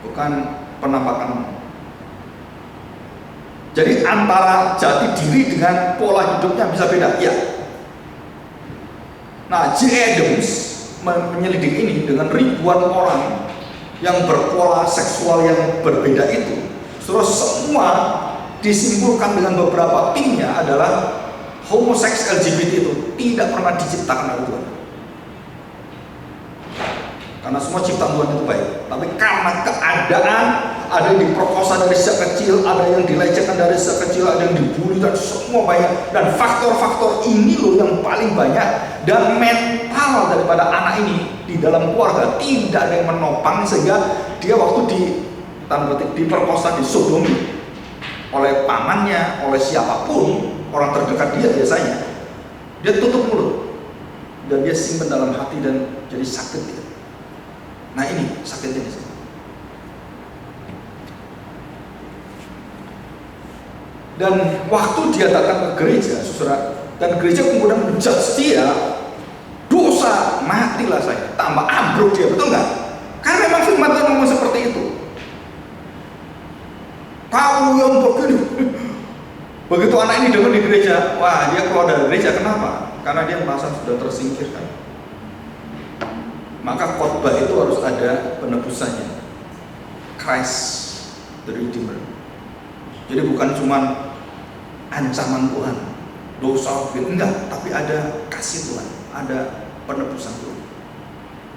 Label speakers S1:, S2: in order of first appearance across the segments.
S1: bukan penampakan. Jadi antara jati diri dengan pola hidupnya bisa beda, ya. Nah, J. Adams menyelidik ini dengan ribuan orang yang berpola seksual yang berbeda itu. Terus semua disimpulkan dengan beberapa timnya adalah homoseks LGBT itu tidak pernah diciptakan oleh Tuhan. Karena semua ciptaan Tuhan itu baik, tapi karena keadaan, ada yang diperkosa dari sejak kecil, ada yang dilecehkan dari sejak kecil, ada yang dibully, dan semua banyak. Dan faktor-faktor ini loh yang paling banyak. Dan mental daripada anak ini di dalam keluarga tidak ada yang menopang, sehingga dia waktu diperkosa, disodomi oleh pamannya, oleh siapapun, orang terdekat dia biasanya, dia tutup mulut dan dia simpan dalam hati dan jadi sakit dia. Nah ini sakitnya di sini. Dan waktu dia datang ke gereja, saudara, dan gereja kemudian menjudge dia, dosa, matilah saya, tambah ambruk dia, betul nggak? Karena memang firman Tuhan ngomong seperti itu. Kamu yang begini. Begitu anak ini dengar di gereja, wah dia keluar dari gereja. Kenapa? Karena dia merasa sudah tersingkirkan. Maka khotbah itu harus ada penebusannya. Christ the Redeemer. Jadi bukan cuma ancaman Tuhan, dosa, enggak, tapi ada kasih Tuhan, ada penebusan Tuhan.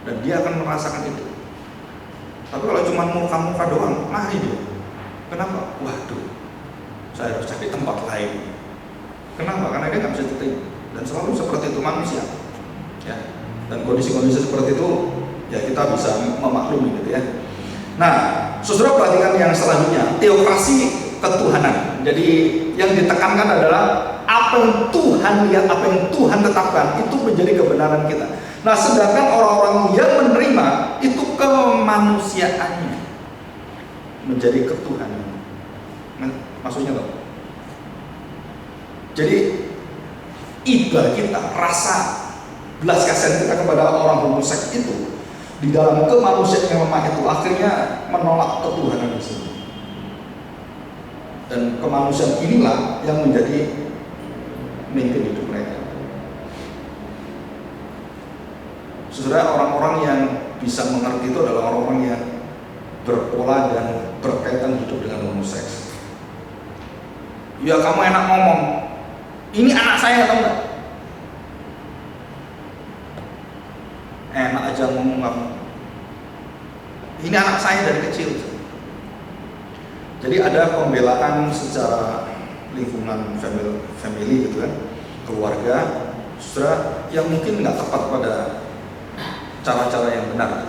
S1: Dan dia akan merasakan itu. Tapi kalau cuma muka-muka doang, lari dia. Kenapa? Waduh, saya harus cari tempat lain. Kenapa? Karena dia nggak bisa diterima. Dan selalu seperti itu manusia. Ya. Dan kondisi-kondisi seperti itu ya kita bisa memaklumi gitu ya. Nah, saudara perhatikan yang selanjutnya, teokrasi ketuhanan. Jadi yang ditekankan adalah apa yang Tuhan lihat, apa yang Tuhan tetapkan itu menjadi kebenaran kita. Nah, sedangkan orang-orang yang menerima itu kemanusiaannya menjadi ketuhanan. Maksudnya apa? Jadi iba kita, rasa belas kasihan kita kepada orang homoseks itu di dalam kemanusiaan yang lemah itu akhirnya menolak ketuhanan di sini. Dan kemanusiaan inilah yang menjadi memimpin hidup mereka. Saudara, orang-orang yang bisa mengerti itu adalah orang-orang yang berpola dan berkaitan hidup dengan homoseks. Ya kamu enak ngomong, ini anak saya, tahu nggak? Enak aja ngomong kamu. Ini anak saya dari kecil. Jadi ada pembelaan secara lingkungan family gitu kan, keluarga, saudara, yang mungkin nggak tepat pada cara-cara yang benar.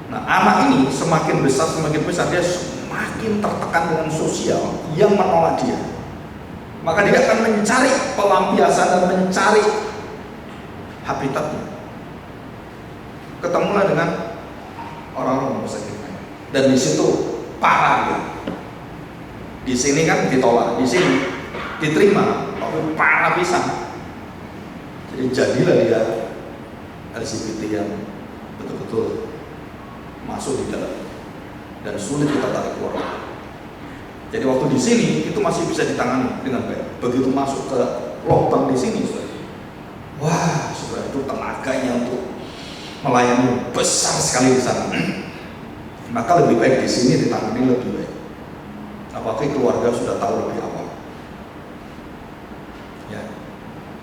S1: Nah, anak ini semakin besar dia semakin tertekan dengan sosial yang menolak dia. Maka dia akan mencari pelampiasan dan mencari habitatnya. Ketemulah dengan orang-orang homoseks. Dan di situ parah dia. Di sini kan ditolak, di sini diterima, tapi parah pisan. Jadi jadilah dia LGBT yang betul-betul masuk di dalam dan sulit kita tarik keluar. Jadi waktu di sini itu masih bisa ditangani dengan baik. Begitu masuk ke lubang di sini, saudara, wah, saudara, itu tenaganya untuk melayani besar sekali di sana. Maka lebih baik di sini ditangani lebih baik. Apalagi keluarga sudah tahu lebih awal. Ya,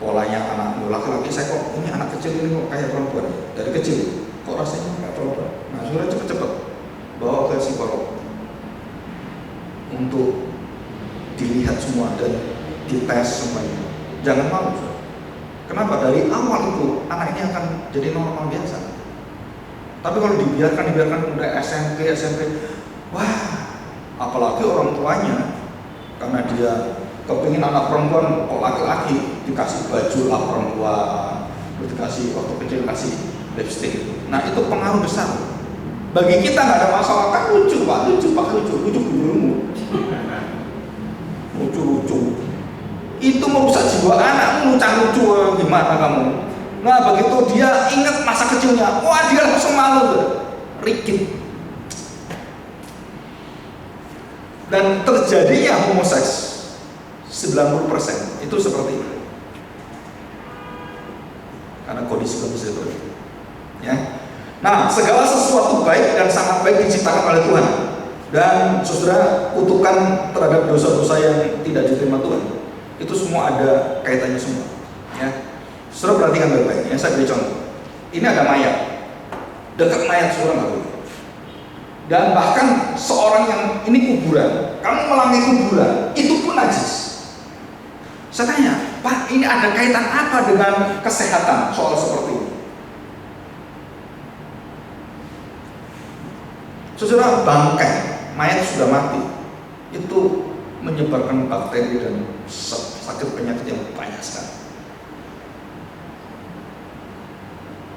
S1: polanya anak laki-laki, saya kok ini anak kecil ini kok kayak perempuan dari kecil, kok rasanya kayak perempuan. Nah, sudah cepet-cepet bawa ke psikolog untuk dilihat semua dan dites semuanya. Jangan malu. Kenapa? Dari awal itu anak ini akan jadi normal biasa. Tapi kalau dibiarkan udah SMP, wah, apalagi orang tuanya karena dia kepingin anak perempuan kok laki-laki dikasih baju lah perempuan, dikasih waktu kecil kasih lipstick itu. Nah itu pengaruh besar. Bagi kita nggak ada masalah, kan lucu gurumu, lucu. Itu merusak jiwa anakmu, lucu gimana kamu? Nah begitu dia ingat masa kecilnya, wah dia langsung malu, rikit. Dan terjadinya homoseks 90% itu seperti itu. Karena kondisi seperti itu. Ya. Nah, segala sesuatu baik dan sangat baik diciptakan oleh Tuhan. Dan saudara, kutukan terhadap dosa-dosa yang tidak diterima Tuhan, itu semua ada kaitannya semua. Ya. Saudara perhatikan baik-baik. Ya, saya beri contoh. Ini ada mayat. Dekat mayat saudara nggak boleh. Dan bahkan seorang yang ini kuburan, kamu melangi kuburan, itu pun najis. Saya tanya, Pak, ini ada kaitan apa dengan kesehatan soal seperti ini? Saudara, bangkai mayat sudah mati itu menyebarkan bakteri dan sakit penyakit yang banyak sekali.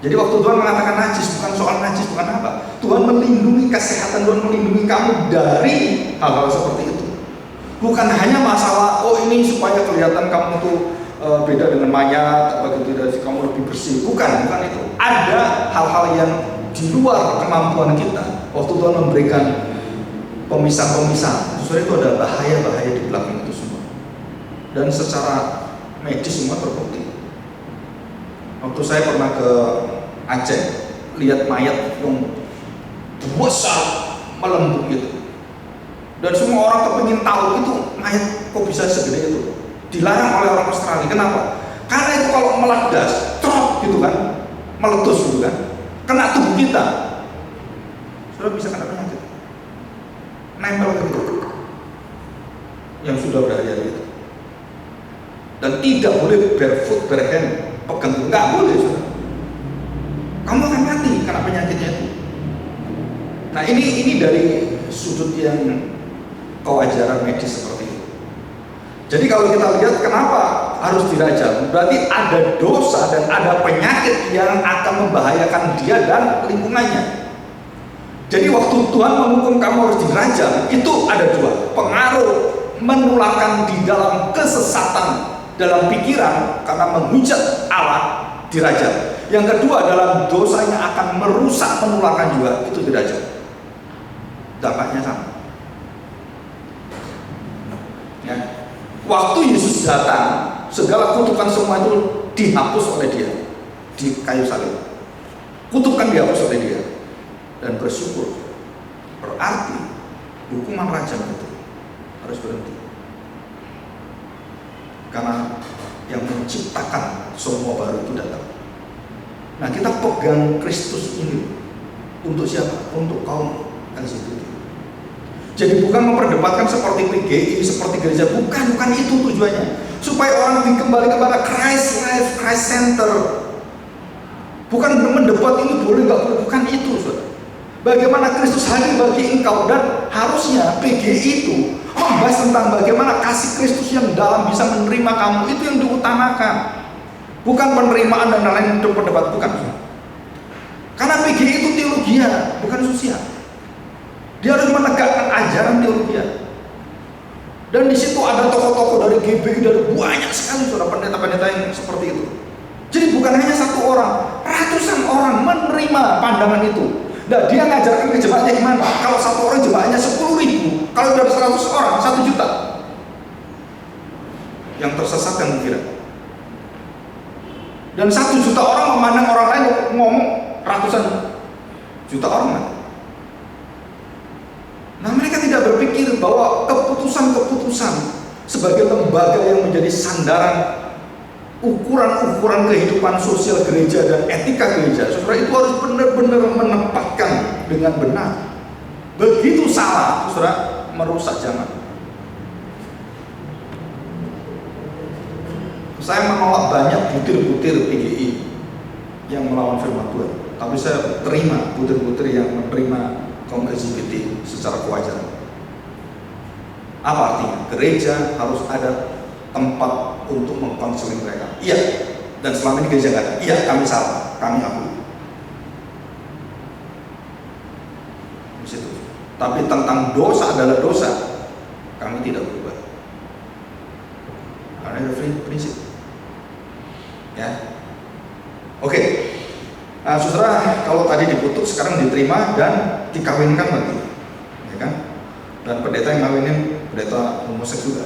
S1: Jadi waktu Tuhan mengatakan najis, bukan soal najis, bukan apa. Tuhan melindungi kesehatan, Tuhan melindungi kamu dari hal-hal seperti itu. Bukan hanya masalah, oh ini supaya kelihatan kamu tuh beda dengan mayat, apa gitu, kamu lebih bersih. Bukan itu. Ada hal-hal yang di luar kemampuan kita. Waktu Tuhan memberikan pemisah-pemisah, justru itu ada bahaya-bahaya di belakang itu semua. Dan secara medis semua terbukti. Waktu saya pernah ke Aceh, lihat mayat yang besar, melembut gitu. Dan semua orang kepingin tahu itu mayat kok bisa segede itu. Dilarang oleh orang Australia. Kenapa? Karena itu kalau meledas, trot gitu kan, meletus gitu kan, kena tubuh kita, sudah bisa kena penyakit, nempel ke gitu, yang sudah berhari-hari itu. Dan tidak boleh barefoot, barehand, pegang, nggak boleh, saudara. Kamu akan mati karena penyakitnya itu. Nah ini dari sudut yang kewajaran medis seperti itu. Jadi kalau kita lihat kenapa harus dirajam, berarti ada dosa dan ada penyakit yang akan membahayakan dia dan lingkungannya. Jadi waktu Tuhan menghukum kamu harus dirajam, itu ada dua. Pengaruh menularkan di dalam kesesatan dalam pikiran karena menghujat Allah, dirajam. Yang kedua dalam dosanya akan merusak, menularkan juga, itu dirajam. Dampaknya sama. Ya. Waktu Yesus datang, segala kutukan semua itu dihapus oleh dia di kayu salib. Kutukan dihapus oleh dia dan bersyukur. Berarti hukuman rajam itu harus berhenti. Karena yang menciptakan semua baru itu datang. Nah, kita pegang Kristus ini untuk siapa? Untuk kaum LGBT. Jadi bukan memperdebatkan seperti PGI, seperti gereja, bukan itu tujuannya. Supaya orang kembali kepada Christ Life, Christ Center. Bukan mendebat ini boleh nggak boleh, bukan itu, saudara. Bagaimana Kristus hadir bagi engkau, dan harusnya PGI itu membahas tentang bagaimana kasih Kristus yang dalam bisa menerima kamu, itu yang diutamakan. Bukan penerimaan dan lain-lain untuk pendebat, bukan. Karena PGI itu teologia, bukan sosial. Dia harus menegakkan ajaran teologi. Dan di situ ada tokoh-tokoh dari GBI, dari banyak sekali saudara pendeta-pendeta yang seperti itu. Jadi bukan hanya satu orang, ratusan orang menerima pandangan itu. Nah, dia ngajarkan ke jemaatnya gimana? Kalau satu orang jemaatnya 10.000, kalau dari 100 orang 1 juta yang tersesat dan mengkira. Dan 1 juta orang memandang orang lain ngomong ratusan juta orang. Nah, mereka tidak berpikir bahwa keputusan-keputusan sebagai lembaga yang menjadi sandaran ukuran-ukuran kehidupan sosial gereja dan etika gereja, saudara, itu harus benar-benar menempatkan dengan benar. Begitu salah, saudara, merusak zaman. Saya menolak banyak butir-butir PGI yang melawan firman Tuhan, tapi saya terima butir-butir yang menerima kaum LGBT secara kewajaran. Apa artinya? Gereja harus ada tempat untuk mengkonseling mereka. Iya, dan selama ini gereja nggak ada. Iya, kami salah, kami akui. Di situ. Tapi tentang dosa adalah dosa, kami tidak berubah. Karena ada prinsip. Ya, oke. Nah, saudara, kalau tadi dikutuk, sekarang diterima dan dikawinkan lagi, ya kan? Dan pendeta yang ngawinin pendeta homoseks juga.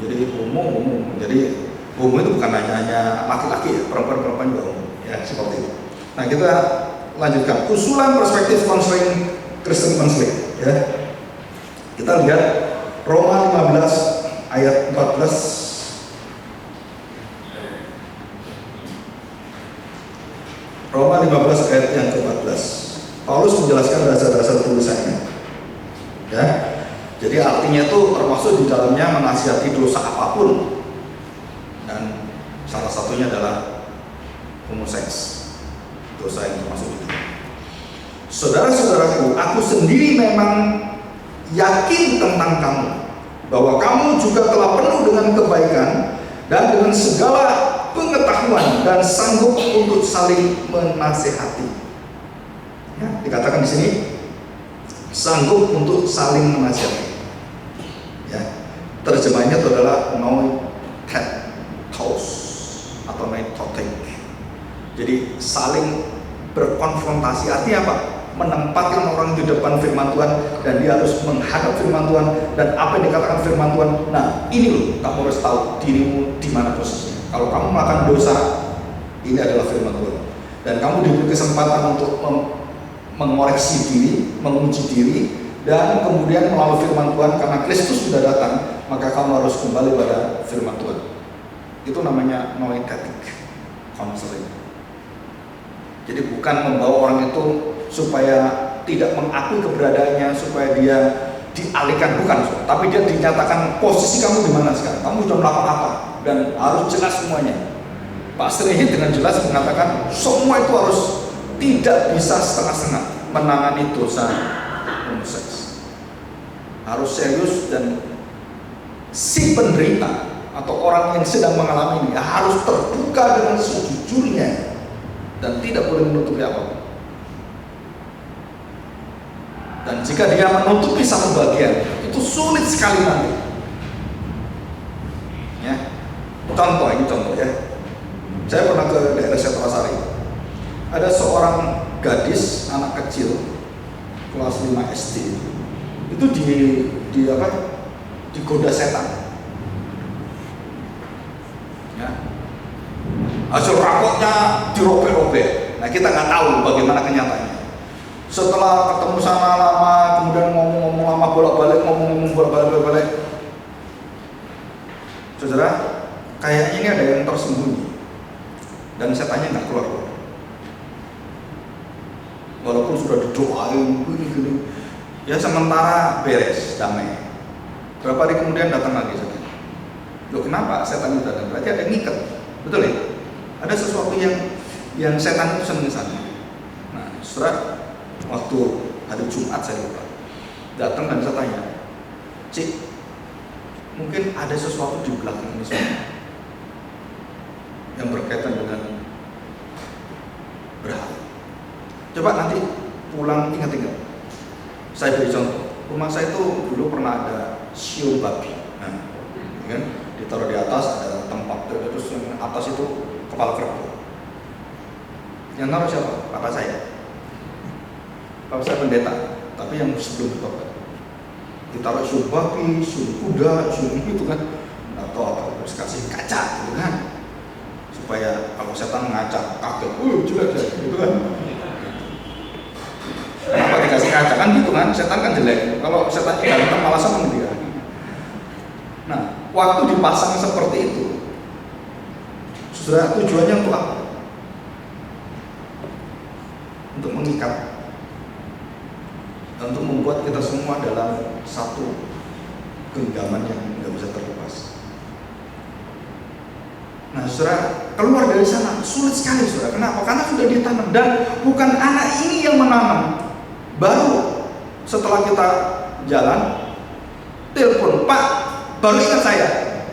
S1: Jadi homo. Jadi homo itu bukan hanya laki-laki ya, perempuan juga homo. Ya, seperti itu. Nah, kita lanjutkan. Usulan perspektif konseling Kristen konseling ya. Kita lihat Roma 15 ayat 14. Roma 15 ayat yang ke-14. Paulus menjelaskan dasar-dasar tulisannya. Ya. Jadi artinya itu termasuk di dalamnya menasihati dosa apapun. Dan salah satunya adalah homoseks. Dosa yang termasuk itu. Saudara-saudaraku, aku sendiri memang yakin tentang kamu, bahwa kamu juga telah penuh dengan kebaikan dan dengan segala pengetahuan dan sanggup untuk saling menasehati. Ya, dikatakan di sini sanggup untuk saling menasehati. Ya, terjemahnya itu adalah noitetos atau noitotek. Jadi saling berkonfrontasi. Artinya apa? Menempatkan orang di depan firman Tuhan dan dia harus menghadap firman Tuhan dan apa yang dikatakan firman Tuhan. Nah, ini loh, kamu harus tahu dirimu di mana posisinya. Kalau kamu melakukan dosa, ini adalah firman Tuhan. Dan kamu diberi kesempatan untuk mengoreksi diri, menguji diri, dan kemudian melalui firman Tuhan karena Kristus sudah datang, maka kamu harus kembali pada firman Tuhan. Itu namanya noetetik counseling. Jadi bukan membawa orang itu supaya tidak mengakui keberadaannya, supaya dia dialihkan, bukan, tapi dia dinyatakan posisi kamu di mana sekarang, kamu sudah melakukan apa, dan harus jelas semuanya. Pak Srihi dengan jelas mengatakan semua itu harus, tidak bisa setengah-setengah menangani dosa homoseks. Harus serius, dan si penderita atau orang yang sedang mengalami ini harus terbuka dengan sejujurnya dan tidak boleh menutupi apapun. Dan jika dia menutupi satu bagian, itu sulit sekali nanti. Ya, ini contoh ya. Saya pernah ke daerah Setrasari. Ada seorang gadis, anak kecil, kelas 5 SD, itu digoda setan. Ya. Hasil rapotnya dirobek-robek. Nah, kita nggak tahu bagaimana kenyataannya. Setelah ketemu sana lama, kemudian ngomong-ngomong lama, bolak-balik, bolak-balik. Saudara, kayaknya ini ada yang tersembunyi dan setannya nggak keluar. Walaupun sudah didoain, gini, ya sementara beres, damai. Berapa hari kemudian datang lagi setan. Loh, kenapa setan itu datang? Berarti ada yang ngikat, betul ya? Ada sesuatu yang setan itu senang sana. Nah, saudara, waktu hari Jumat saya lupa datang dan saya tanya, Cik, mungkin ada sesuatu di belakang ini semua yang berkaitan dengan berhala. Coba nanti pulang ingat-ingat. Saya beri contoh, rumah saya itu dulu pernah ada siu babi. Nah, kan ditaruh di atas ada tempat, terus yang atas itu kepala kerbau. Yang naruh siapa? Bapak saya. Bapak saya pendeta, tapi yang sebelum bertobat. Ditaruh siu babi, siu kuda, siu itu kan, atau apa? Terus kasih kaca, gitu kan, supaya kalau setan ngacak kaget, jelek, gitu kan. Kenapa dikasih kaca kan gitu kan? Setan kan jelek. Kalau setan ganteng malah seneng dia. Nah, waktu dipasang seperti itu, saudara, tujuannya untuk apa? Untuk mengikat, dan untuk membuat kita semua dalam satu genggaman yang nggak bisa terlepas. Nah, saudara, keluar dari sana sulit sekali, saudara. Kenapa? Karena sudah ditanam, dan bukan anak ini yang menanam. Baru setelah kita jalan, telepon, Pak, baru ingat saya.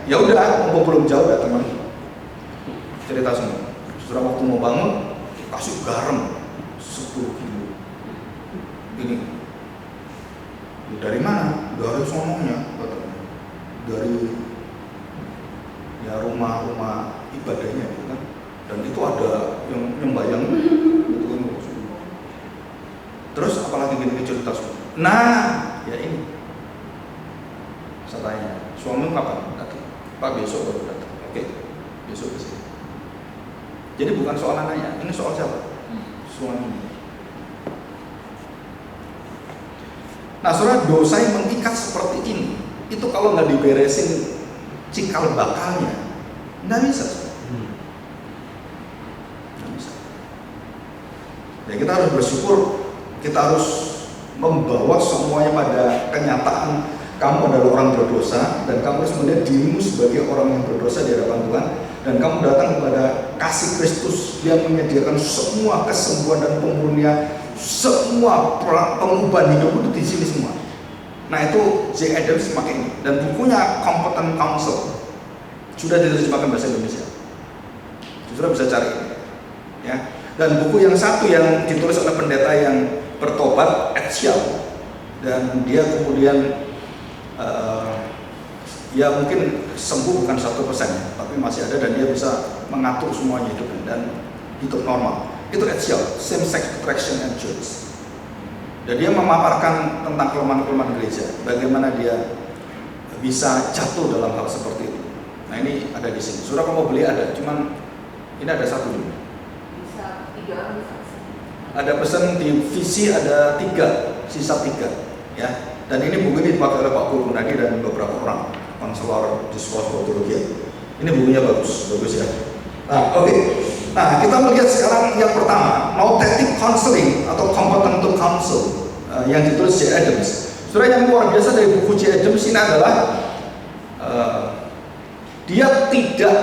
S1: Ya udah, belum jauh datang lagi. Cerita semua. Saudara, waktu mau bangun, kasih garam 10 kilo. Ini dari mana? Dari sononya, dari ya rumah ibadahnya, kan? Dan itu ada yang nyembayang, gitu kan. Terus apalagi gini cerita semua. Nah, ya ini Suamimu kapan datang? Pak, besok baru datang. Oke, besok ke sini. Jadi bukan soal anaknya, ini soal siapa? Suami. Nah, saudara, dosa yang mengikat seperti ini, itu kalau nggak diberesin cikal bakalnya, nggak bisa. Nggak bisa. Ya, kita harus bersyukur, kita harus membawa semuanya pada kenyataan kamu adalah orang berdosa, dan kamu harus melihat dirimu sebagai orang yang berdosa di hadapan Tuhan, dan kamu datang kepada kasih Kristus yang menyediakan semua kesembuhan dan pemurnian, semua pengubahan hidup itu di sini semua. Nah, itu J. Adams pakai ini, dan bukunya Competent Counsel sudah diterjemahkan bahasa Indonesia. Sudah bisa cari, ya. Dan buku yang satu yang ditulis oleh pendeta yang bertobat, Ed Xiao, dan dia kemudian ya mungkin sembuh bukan 100%, tapi masih ada dan dia bisa mengatur semuanya hidupnya dan hidup normal. Itu Ed Xiao, Same Sex Attraction and Church. Dan dia memaparkan tentang kelemahan-kelemahan gereja, bagaimana dia bisa jatuh dalam hal seperti itu. Nah, ini ada di sini. Sudah kamu beli ada, cuman ini ada satu dulu.
S2: Bisa 3 orang bisa.
S1: Ada pesan di visi ada 3, sisa 3, ya. Dan ini buku ini dipakai oleh Pak Guru Nadi dan beberapa orang konselor di sekolah teologi. Ini bukunya bagus ya. Nah, oke. Nah, kita melihat sekarang yang pertama, Notative Counseling atau Competent to Counsel yang ditulis J. Adams. Saudara, yang luar biasa dari buku J. Adams ini adalah dia tidak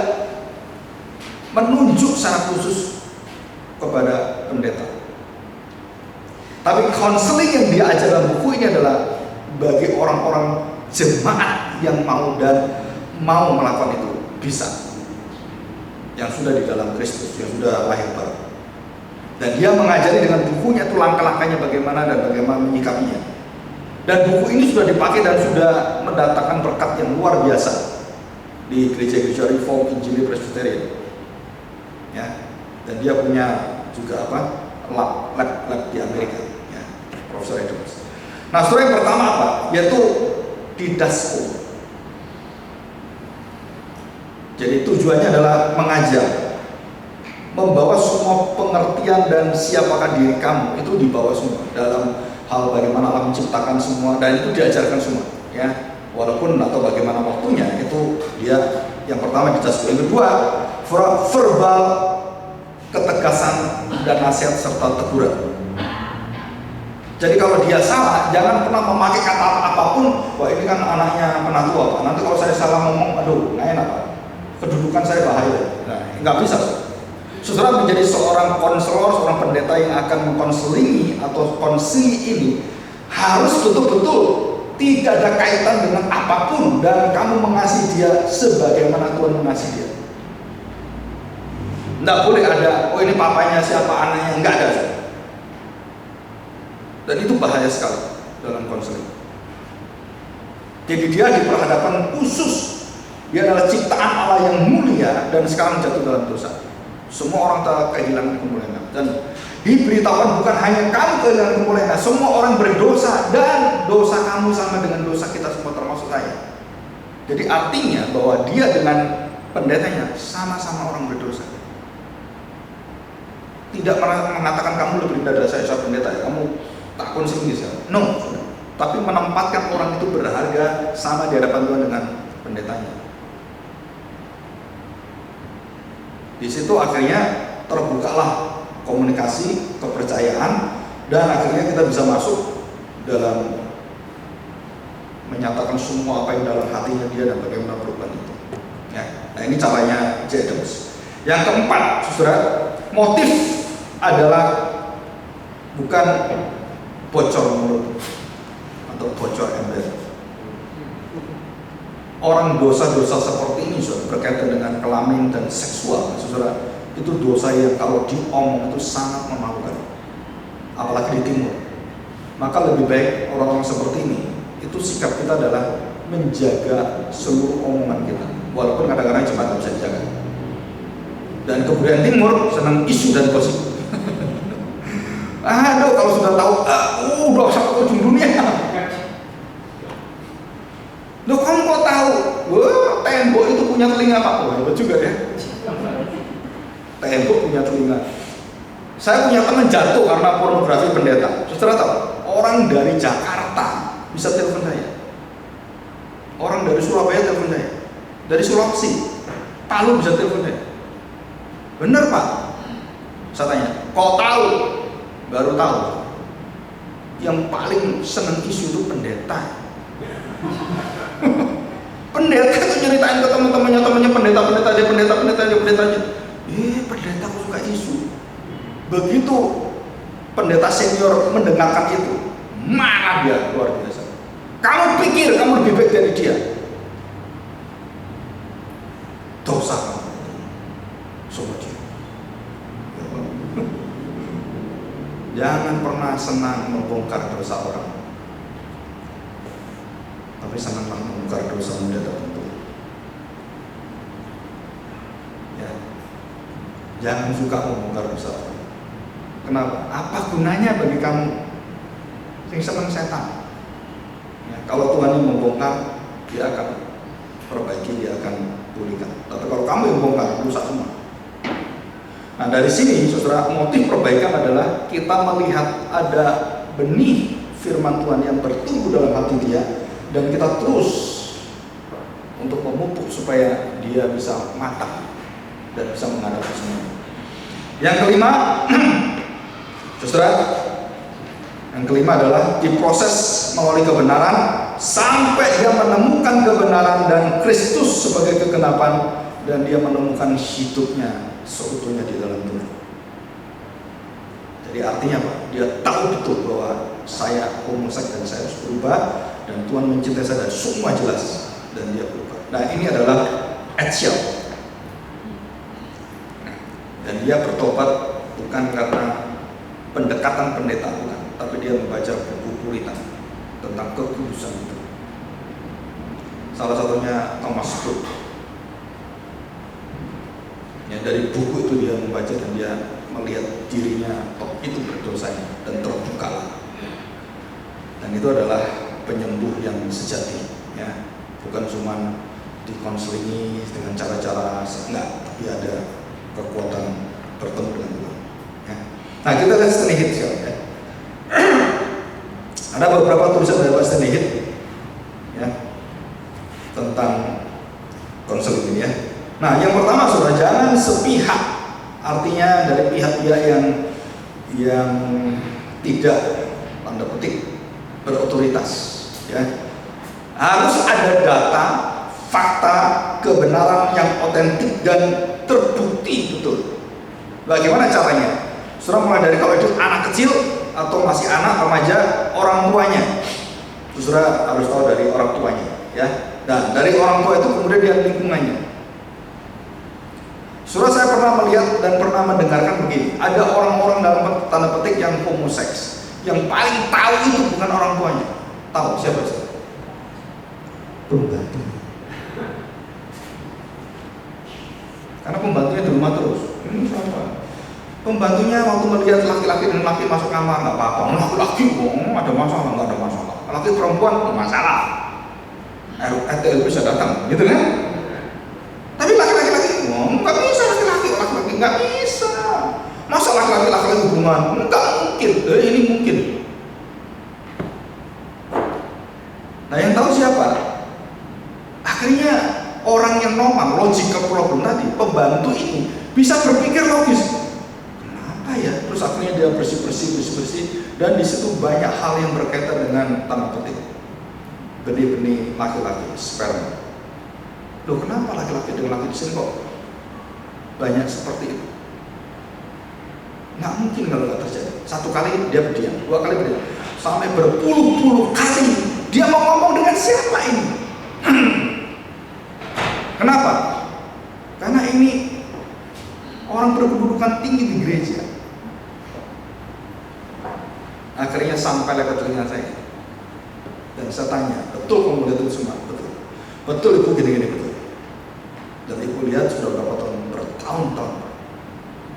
S1: menunjuk secara khusus kepada pendeta. Tapi counseling yang dia ajar dalam buku ini adalah bagi orang-orang jemaat yang mau melakukan itu, bisa, yang sudah di dalam Kristus, yang sudah lahir baru. Dan dia mengajari dengan bukunya itu langkah-langkahnya bagaimana dan bagaimana menyikapinya. Dan buku ini sudah dipakai dan sudah mendatangkan berkat yang luar biasa di gereja-gereja Reform, Injili, Presbyterian. Ya, dan dia punya juga lab di Amerika, ya, Profesor Adams. Nah, saudara, yang pertama apa? Yaitu didasko. Jadi tujuannya adalah mengajar, membawa semua pengertian dan siapakah diri kamu itu dibawa semua dalam hal bagaimana Allah menciptakan semua, dan itu diajarkan semua, ya. Walaupun atau bagaimana waktunya itu dia yang pertama didasko. Yang kedua, verbal ketegasan dan nasihat serta teguran. Jadi kalau dia salah, jangan pernah memakai kata apapun. Wah, ini kan anaknya penatua, Pak. Nanti kalau saya salah ngomong, aduh, nggak enak, Pak. Kedudukan saya bahaya. Nah, nggak bisa. Saudara menjadi seorang konselor, seorang pendeta yang akan mengkonselingi atau konsili ini harus betul-betul tidak ada kaitan dengan apapun, dan kamu mengasihi dia sebagaimana Tuhan mengasihi dia. Nggak boleh ada, oh ini papanya siapa, anaknya, nggak ada. Dan itu bahaya sekali dalam konseling. Jadi dia diperhadapkan khusus, dia adalah ciptaan Allah yang mulia dan sekarang jatuh dalam dosa. Semua orang telah kehilangan kemuliaan, dan diberitahukan bukan hanya kamu kehilangan kemuliaan, semua orang berdosa dan dosa kamu sama dengan dosa kita semua termasuk saya. Jadi artinya bahwa dia dengan pendetanya sama-sama orang berdosa. Tidak mengatakan kamu lebih dari saya pendeta, ya, kamu tak konseling saya. No, tapi menempatkan orang itu berharga sama di hadapan Tuhan dengan pendetanya. Di situ akhirnya terbukalah komunikasi, kepercayaan, dan akhirnya kita bisa masuk dalam menyatakan semua apa yang dalam hatinya dia dan bagaimana perubahan itu. Ya, nah ini caranya J. Adams. Yang keempat, saudara, motif adalah bukan bocor mulut atau bocor ember. Orang dosa-dosa seperti ini sudah berkaitan dengan kelamin dan seksual, saudara, itu dosa yang kalau diomong itu sangat memalukan, apalagi di timur. Maka lebih baik orang-orang seperti ini, itu sikap kita adalah menjaga seluruh omongan kita, walaupun kadang-kadang jemaat tidak bisa dijaga. Dan kebudayaan timur senang isu dan gosip. Aduh, kalau sudah tahu, dosa ke ujung dunia. Loh, kamu kok tahu? wah, tembok itu punya telinga Pak. Wah, hebat juga ya. Tembok punya telinga. Saya punya teman jatuh karena pornografi pendeta. Saudara tahu, orang dari Jakarta bisa telepon saya. Orang dari Surabaya telepon saya. Dari Sulawesi, Palu bisa telepon saya. Bener Pak? Saya tanya, kok tahu? Baru tahu. Yang paling seneng isu itu pendeta. Pendeta itu nyeritain ke teman-temannya pendeta aja. Pendeta kok suka isu. Begitu pendeta senior mendengarkan itu, marah dia luar biasa. Kamu pikir kamu lebih baik dari dia? Dosa kamu sama dia. Jangan pernah senang membongkar dosa orang, tapi senanglah membongkar dosa muda tertentu. Ya. Jangan suka membongkar dosa orang. Kenapa? Apa gunanya bagi kamu? Yang senang setan. Ya, kalau Tuhan yang membongkar, dia akan perbaiki, dia akan pulihkan. Tapi kalau kamu yang membongkar, rusak semua. Nah dari sini, saudara, motif perbaikan adalah kita melihat ada benih firman Tuhan yang bertumbuh dalam hati dia, dan kita terus untuk memupuk supaya dia bisa matang dan bisa menghadapi semuanya. Yang kelima, saudara, yang kelima adalah diproses melalui kebenaran sampai dia menemukan kebenaran dan Kristus sebagai kegenapan, dan dia menemukan hidupnya seutuhnya di dalam Tuhan. Jadi artinya apa? Dia tahu betul bahwa saya homoseks dan saya harus berubah, dan Tuhan mencintai saya, dan semua jelas, dan dia berubah. Nah ini adalah Edsel. Dan dia bertobat bukan karena pendekatan pendeta, bukan, tapi dia membaca buku Puritan tentang kekudusan itu. Salah satunya Thomas Hood. Ya, dari buku itu dia membaca dan dia melihat dirinya itu berdosa dan terbuka. Dan itu adalah penyembuh yang sejati, ya, bukan cuma dikonselingi dengan cara-cara enggak, tapi ada kekuatan bertemu dengan Tuhan. Ya. Nah kita lihat Stanley Hit sekarang. Ya. Ada beberapa tulisan dari Pak Stanley Hit, ya, tentang konseling ini, ya. Nah, yang pertama, saudara, jangan sepihak. Artinya dari pihak-pihak yang tidak, tanda petik, berotoritas, ya. Harus ada data, fakta, kebenaran yang otentik dan terbukti betul. Bagaimana caranya? Saudara, mulai dari kalau itu anak kecil atau masih anak remaja, orang tuanya. Saudara harus tahu dari orang tuanya, ya. Dan dari orang tua itu kemudian dia lingkungannya. Saudara, saya pernah melihat dan pernah mendengarkan begini, ada orang-orang dalam tanda petik yang homoseks, yang paling tahu itu bukan orang tuanya. Tahu siapa sih? Pembantu. Karena pembantunya di rumah terus. Ini siapa? Pembantunya waktu melihat laki-laki dan laki masuk kamar, nggak apa-apa. Laki-laki, ada masalah, nggak ada masalah. Laki perempuan, masalah. RTL bisa datang, gitu kan? Tapi laki-laki, nggak bisa laki-laki nggak bisa. Masa laki-laki hubungan? Nggak mungkin. Ini mungkin. Nah yang tahu siapa? Akhirnya orang yang normal, logical problem tadi, pembantu ini bisa berpikir logis. Kenapa ya? Terus akhirnya dia bersih, dan di situ banyak hal yang berkaitan dengan tanda petik benih-benih laki-laki, sperma. Loh, kenapa laki-laki dengan laki di sini kok banyak seperti itu? Nggak mungkin kalau nggak terjadi. Satu kali dia berdiam, dua kali berdiam, sampai berpuluh-puluh kali dia mau ngomong dengan siapa ini? Kenapa? Karena ini orang berkedudukan tinggi di gereja. Akhirnya sampai ke telinga saya, dan saya tanya, betul kamu lihat itu semua? Betul itu gini-gini, betul. Dan ibu lihat sudah berapa tahun, bertahun-tahun.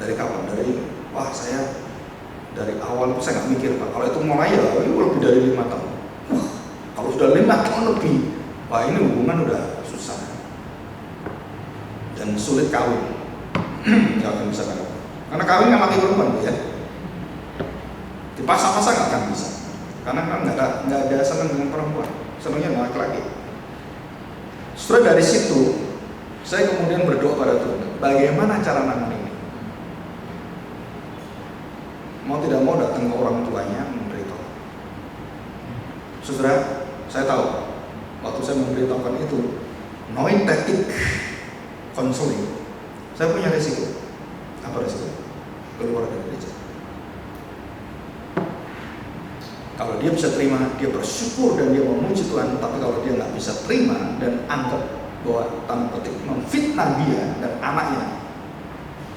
S1: Dari kapan? Wah, saya dari awal saya nggak mikir, Pak. Kalau itu mulai ya lebih dari 5 tahun. Wah, kalau sudah 5 tahun lebih, wah ini hubungan udah susah dan sulit kawin. Nggak akan bisa kawin karena kawin kan laki perempuan ya, dipasang-pasang nggak akan bisa karena kan nggak ada senang dengan perempuan, senangnya dengan laki-laki. Setelah dari situ saya kemudian berdoa pada Tuhan, bagaimana cara nangani ini? Mau tidak mau datang ke orang tuanya memberitahu. Saudara, saya tahu waktu saya memberitahukan itu noetic counseling, saya punya resiko. Apa resiko? Keluar dari gereja. Kalau dia bisa terima, dia bersyukur dan dia memuji Tuhan. Tapi kalau dia nggak bisa terima dan anggap bahwa tanda petik memfitnah dia dan anaknya,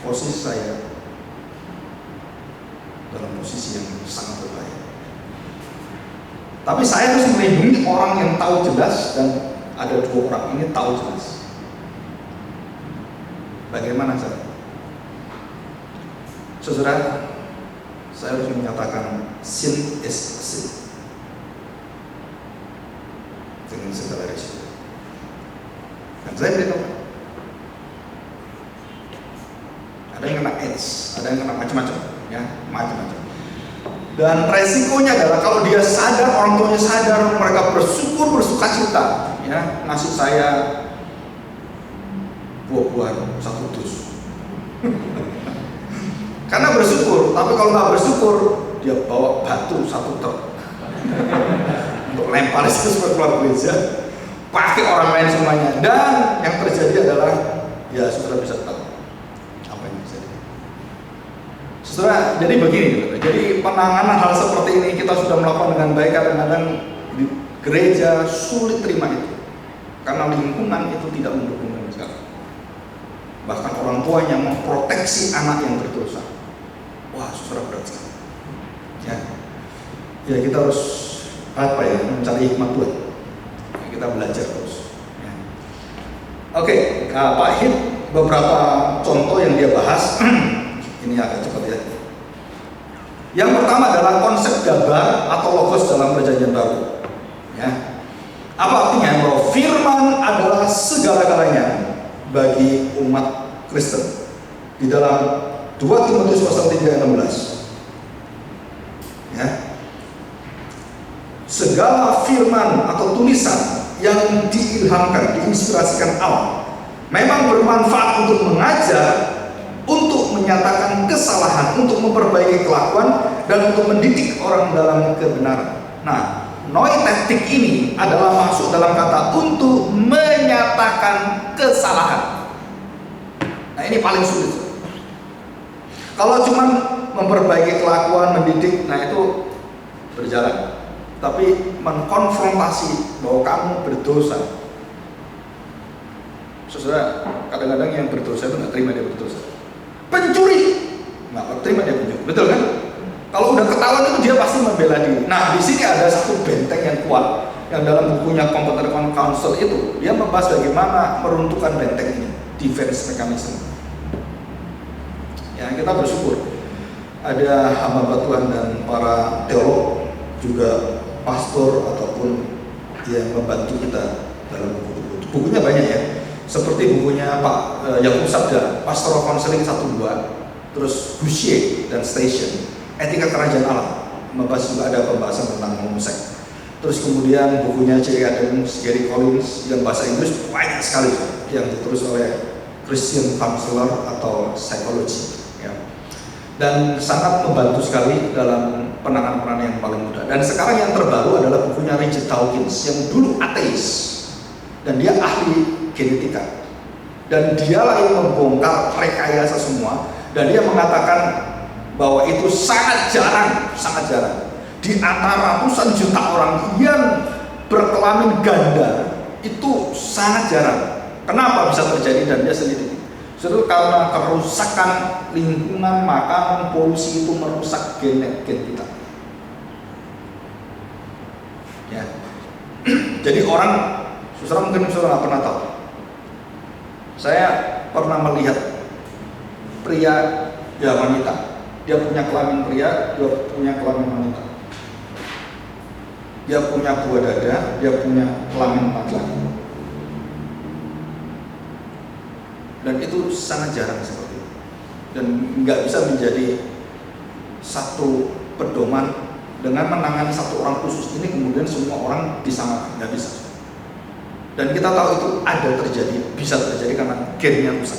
S1: posisi saya dalam posisi yang sangat berbahaya. Tapi saya harus melindungi orang yang tahu jelas, dan ada dua orang ini tahu jelas. Bagaimana cara? Saudara, saya harus menyatakan sin is sin dengan segala risiko. Dan saya beritahu, ada yang kena AIDS, ada yang kena macam-macam, ya, macam-macam. Dan resikonya adalah kalau dia sadar, orang tuanya sadar, mereka bersyukur, bersukacita, ya, ngasih saya buah-buahan 1 dus. Karena bersyukur, tapi kalau nggak bersyukur, dia bawa batu 1 truk untuk lempar itu supaya keluar gereja, pakai orang lain semuanya. Dan yang terjadi adalah, ya saudara bisa tahu apa yang terjadi. Saudara, jadi begini, jadi penanganan hal seperti ini kita sudah melakukan dengan baik. Kadang-kadang di gereja sulit terima itu, karena lingkungan itu tidak mendukung sama sekali. Bahkan orang tuanya memproteksi anak yang berdosa. Wah, saudara, berat sekali. Ya kita harus mencari hikmat Tuhan. Kita belajar terus. Ya. Oke, Pak Hid beberapa contoh yang dia bahas. Ini agak cepat ya. Yang pertama adalah konsep dabar atau logos dalam Perjanjian Baru. Ya. Apa artinya? Bahwa firman adalah segala-galanya bagi umat Kristen. Di dalam 2 Timotius pasal 3 ayat 16. Ya. Segala firman atau tulisan yang diilhamkan, diinspirasikan Allah, memang bermanfaat untuk mengajar, untuk menyatakan kesalahan, untuk memperbaiki kelakuan, dan untuk mendidik orang dalam kebenaran. Nah, noetic ini adalah masuk dalam kata untuk menyatakan kesalahan. Nah, ini paling sulit. Kalau cuma memperbaiki kelakuan, mendidik, nah itu berjalan. Tapi mengkonfrontasi bahwa kamu berdosa, saudara, kadang-kadang yang berdosa itu nggak terima dia berdosa. Pencuri nggak terima dia pencuri, betul kan? Kalau udah ketahuan itu dia pasti membela diri. Nah, di sini ada satu benteng yang kuat yang dalam bukunya Competent Counsel itu dia membahas bagaimana meruntuhkan benteng ini, defense mechanism. Ya, kita bersyukur ada hamba Tuhan dan para teolog, juga pastor ataupun yang membantu kita dalam buku-buku. Bukunya banyak ya, seperti bukunya Pak Yakub Sabda, Pastoral Counseling 1-2, terus Boucher dan Station, Etika Kerajaan Allah, membahas juga ada pembahasan tentang homoseks. Terus kemudian bukunya J. Adams, Gary Collins yang bahasa Inggris banyak sekali yang ditulis oleh Christian counselor atau psikologi, ya. Dan sangat membantu sekali dalam penanganan yang paling mudah. Dan sekarang yang terbaru adalah bukunya Richard Dawkins yang dulu ateis dan dia ahli genetika, dan dialah yang membongkar rekayasa semua, dan dia mengatakan bahwa itu sangat jarang di antara ratusan juta orang yang berkelamin ganda, itu sangat jarang. Kenapa bisa terjadi? Dan dia selidiki. Itu karena kerusakan lingkungan, makanan, polusi itu merusak gen kita. Ya. Jadi orang, saudara mungkin saudara nggak pernah tahu. Saya pernah melihat pria, ya wanita, dia punya kelamin pria, dia punya kelamin wanita. dia punya buah dada, dia punya kelamin laki-laki. Dan itu sangat jarang seperti itu. Dan nggak bisa menjadi satu pedoman dengan menangani satu orang khusus ini kemudian semua orang disamakan, nggak bisa. Dan kita tahu itu ada terjadi, bisa terjadi karena gennya rusak,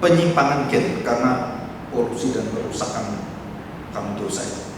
S1: penyimpangan gen karena polusi dan kerusakan kaum dosa itu.